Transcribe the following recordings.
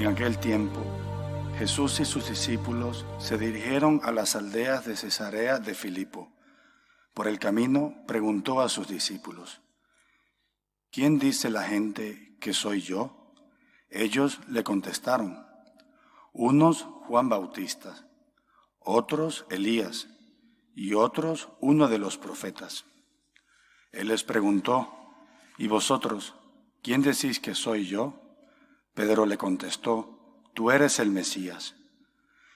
aquel tiempo, Jesús y sus discípulos se dirigieron a las aldeas de Cesarea de Filipo. Por el camino preguntó a sus discípulos: ¿Quién dice la gente que soy yo? Ellos le contestaron: unos Juan Bautista, otros Elías y otros uno de los profetas. Él les preguntó: ¿y vosotros, quién decís que soy yo? Pedro le contestó: tú eres el Mesías.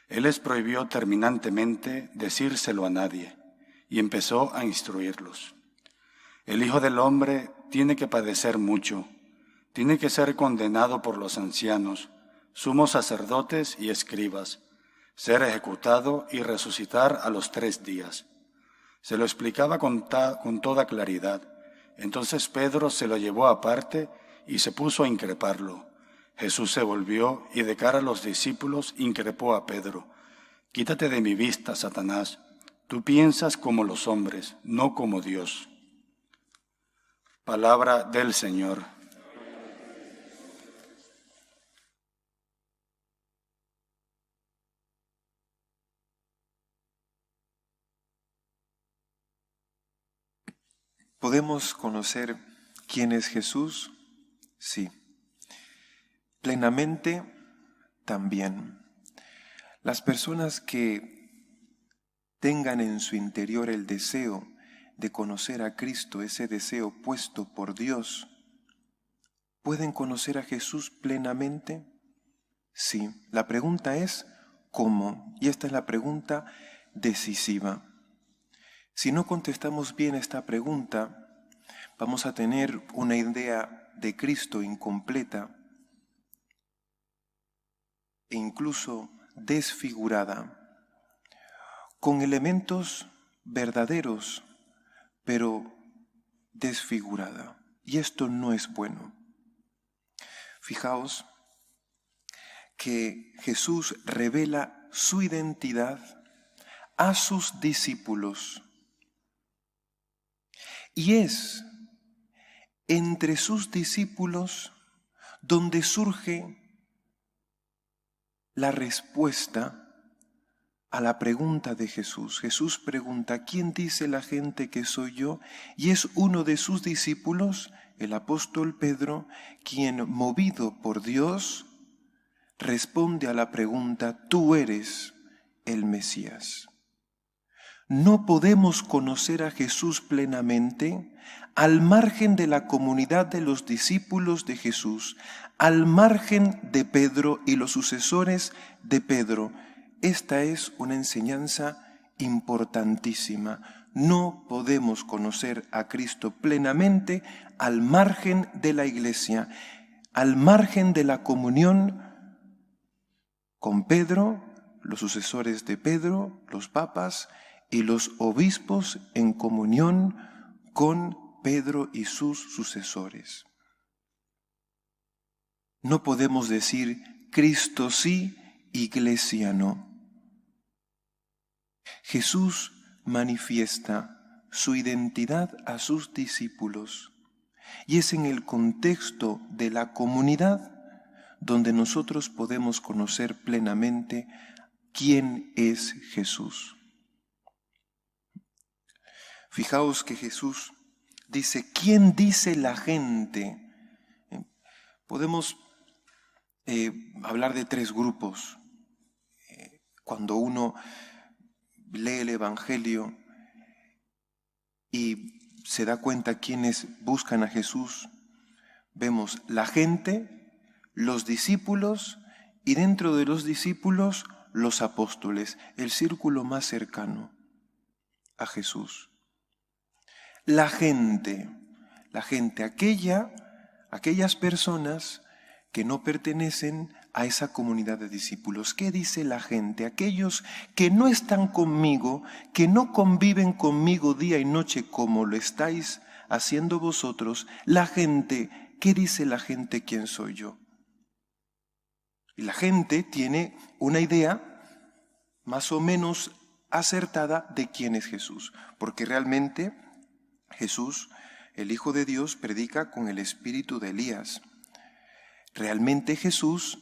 Él les prohibió terminantemente decírselo a nadie y empezó a instruirlos. El Hijo del Hombre tiene que padecer mucho, tiene que ser condenado por los ancianos, sumos sacerdotes y escribas, ser ejecutado y resucitar a los 3 días. Se lo explicaba con toda claridad. Entonces Pedro se lo llevó aparte y se puso a increparlo. Jesús se volvió y de cara a los discípulos increpó a Pedro: quítate de mi vista, Satanás. Tú piensas como los hombres, no como Dios. Palabra del Señor. ¿Podemos conocer quién es Jesús? Sí. Plenamente, también. Las personas que tengan en su interior el deseo de conocer a Cristo, ese deseo puesto por Dios, ¿pueden conocer a Jesús plenamente? Sí. La pregunta es ¿cómo? Y esta es la pregunta decisiva. Si no contestamos bien esta pregunta, vamos a tener una idea de Cristo incompleta e incluso desfigurada, con elementos verdaderos, pero desfigurada. Y esto no es bueno. Fijaos que Jesús revela su identidad a sus discípulos. Y es entre sus discípulos donde surge la respuesta a la pregunta de Jesús. Jesús pregunta: ¿quién dice la gente que soy yo? Y es uno de sus discípulos, el apóstol Pedro, quien, movido por Dios, responde a la pregunta: tú eres el Mesías. No podemos conocer a Jesús plenamente al margen de la comunidad de los discípulos de Jesús, al margen de Pedro y los sucesores de Pedro. Esta es una enseñanza importantísima. No podemos conocer a Cristo plenamente al margen de la Iglesia, al margen de la comunión con Pedro, los sucesores de Pedro, los papas y los obispos en comunión con Pedro y sus sucesores. No podemos decir Cristo sí, Iglesia no. Jesús manifiesta su identidad a sus discípulos y es en el contexto de la comunidad donde nosotros podemos conocer plenamente quién es Jesús. Fijaos que Jesús dice: ¿quién dice la gente? Podemos hablar de 3 grupos. Cuando uno lee el Evangelio y se da cuenta quiénes buscan a Jesús, vemos la gente, los discípulos y dentro de los discípulos los apóstoles, el círculo más cercano a Jesús. La gente, aquellas personas que no pertenecen a esa comunidad de discípulos. ¿Qué dice la gente? Aquellos que no están conmigo, que no conviven conmigo día y noche como lo estáis haciendo vosotros. La gente, ¿qué dice la gente? ¿Quién soy yo? Y la gente tiene una idea más o menos acertada de quién es Jesús, porque realmente Jesús, el Hijo de Dios, predica con el espíritu de Elías. Realmente Jesús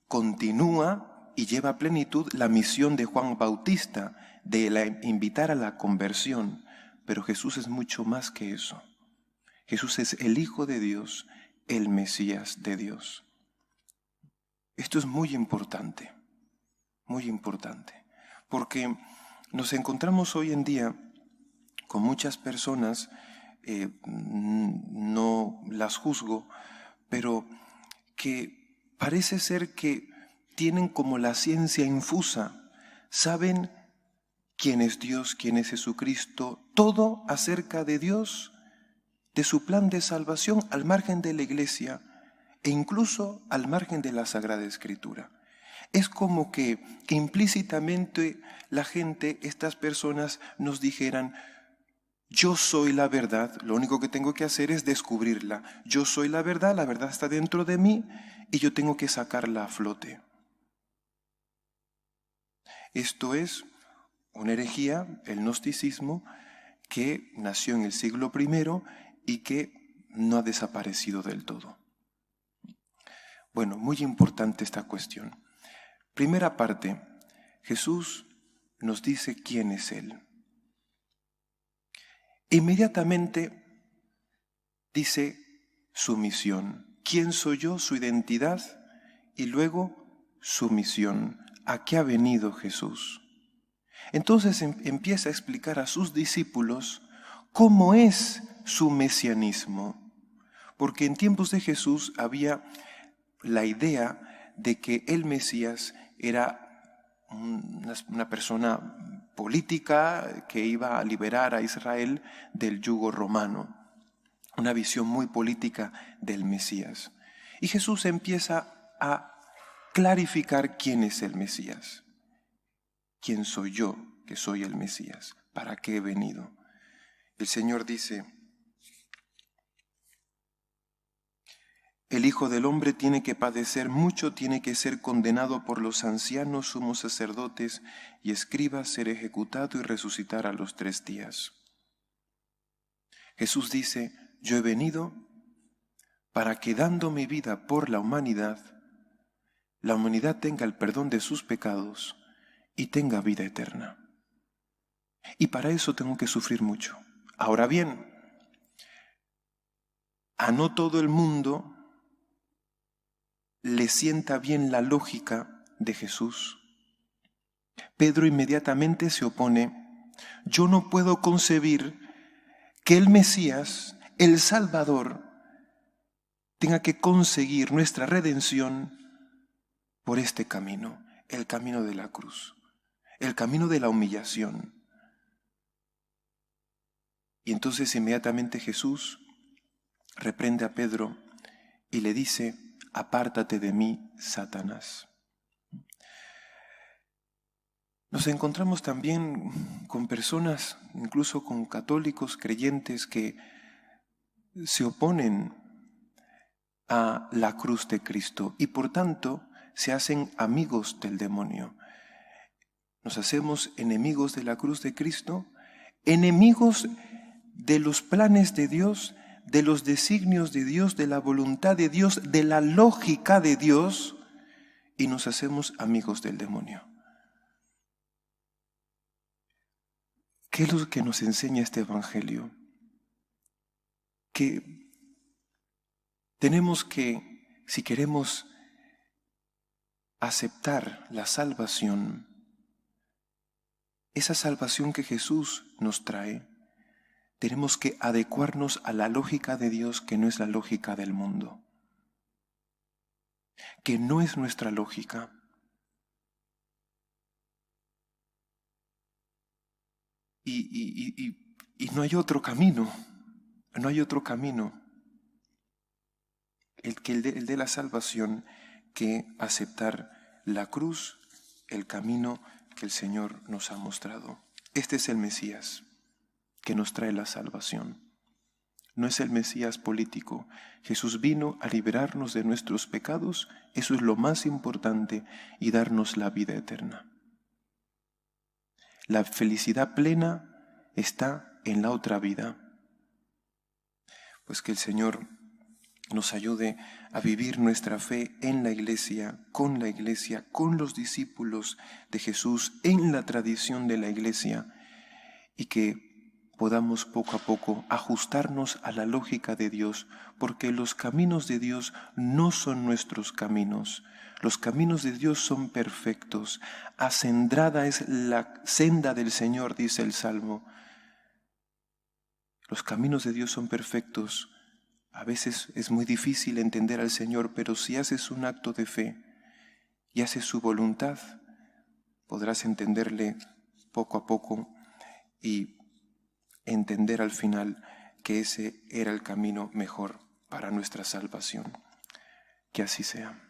continúa y lleva a plenitud la misión de Juan Bautista de invitar a la conversión. Pero Jesús es mucho más que eso. Jesús es el Hijo de Dios, el Mesías de Dios. Esto es muy importante, porque nos encontramos hoy en día con muchas personas, no las juzgo, pero que parece ser que tienen como la ciencia infusa, saben quién es Dios, quién es Jesucristo, todo acerca de Dios, de su plan de salvación al margen de la Iglesia e incluso al margen de la Sagrada Escritura. Es como que implícitamente la gente, estas personas nos dijeran: yo soy la verdad, lo único que tengo que hacer es descubrirla. Yo soy la verdad está dentro de mí y yo tengo que sacarla a flote. Esto es una herejía, el gnosticismo, que nació en el siglo I y que no ha desaparecido del todo. Bueno, muy importante esta cuestión. Primera parte, Jesús nos dice quién es Él. Inmediatamente dice su misión. ¿Quién soy yo? Su identidad y luego su misión. ¿A qué ha venido Jesús? Entonces empieza a explicar a sus discípulos cómo es su mesianismo. Porque en tiempos de Jesús había la idea de que el Mesías era una persona política que iba a liberar a Israel del yugo romano. Una visión muy política del Mesías. Y Jesús empieza a clarificar quién es el Mesías. ¿Quién soy yo que soy el Mesías? ¿Para qué he venido? El Señor dice: el Hijo del Hombre tiene que padecer mucho, tiene que ser condenado por los ancianos, sumos sacerdotes y escribas, ser ejecutado y resucitar a los 3 días. Jesús dice: yo he venido para que, dando mi vida por la humanidad tenga el perdón de sus pecados y tenga vida eterna. Y para eso tengo que sufrir mucho. Ahora bien, a no todo el mundo le sienta bien la lógica de Jesús. Pedro inmediatamente se opone. Yo no puedo concebir que el Mesías, el Salvador, tenga que conseguir nuestra redención por este camino, el camino de la cruz, el camino de la humillación. Y entonces inmediatamente Jesús reprende a Pedro y le dice: apártate de mí, Satanás. Nos encontramos también con personas, incluso con católicos creyentes, que se oponen a la cruz de Cristo y por tanto se hacen amigos del demonio. Nos hacemos enemigos de la cruz de Cristo, enemigos de los planes de Dios, de los designios de Dios, de la voluntad de Dios, de la lógica de Dios, y nos hacemos amigos del demonio. ¿Qué es lo que nos enseña este Evangelio? Que tenemos que, si queremos aceptar la salvación, esa salvación que Jesús nos trae, tenemos que adecuarnos a la lógica de Dios, que no es la lógica del mundo, que no es nuestra lógica. Y no hay otro camino, no hay otro camino, el de la salvación, que aceptar la cruz, el camino que el Señor nos ha mostrado. Este es el Mesías que nos trae la salvación. No es el Mesías político. Jesús vino a liberarnos de nuestros pecados, eso es lo más importante, y darnos la vida eterna. La felicidad plena está en la otra vida. Pues que el Señor nos ayude a vivir nuestra fe en la Iglesia, con los discípulos de Jesús, en la tradición de la Iglesia, y que podamos poco a poco ajustarnos a la lógica de Dios, porque los caminos de Dios no son nuestros caminos. Los caminos de Dios son perfectos. Acendrada es la senda del Señor, dice el Salmo. Los caminos de Dios son perfectos. A veces es muy difícil entender al Señor, pero si haces un acto de fe y haces su voluntad, podrás entenderle poco a poco y entender al final que ese era el camino mejor para nuestra salvación. Que así sea.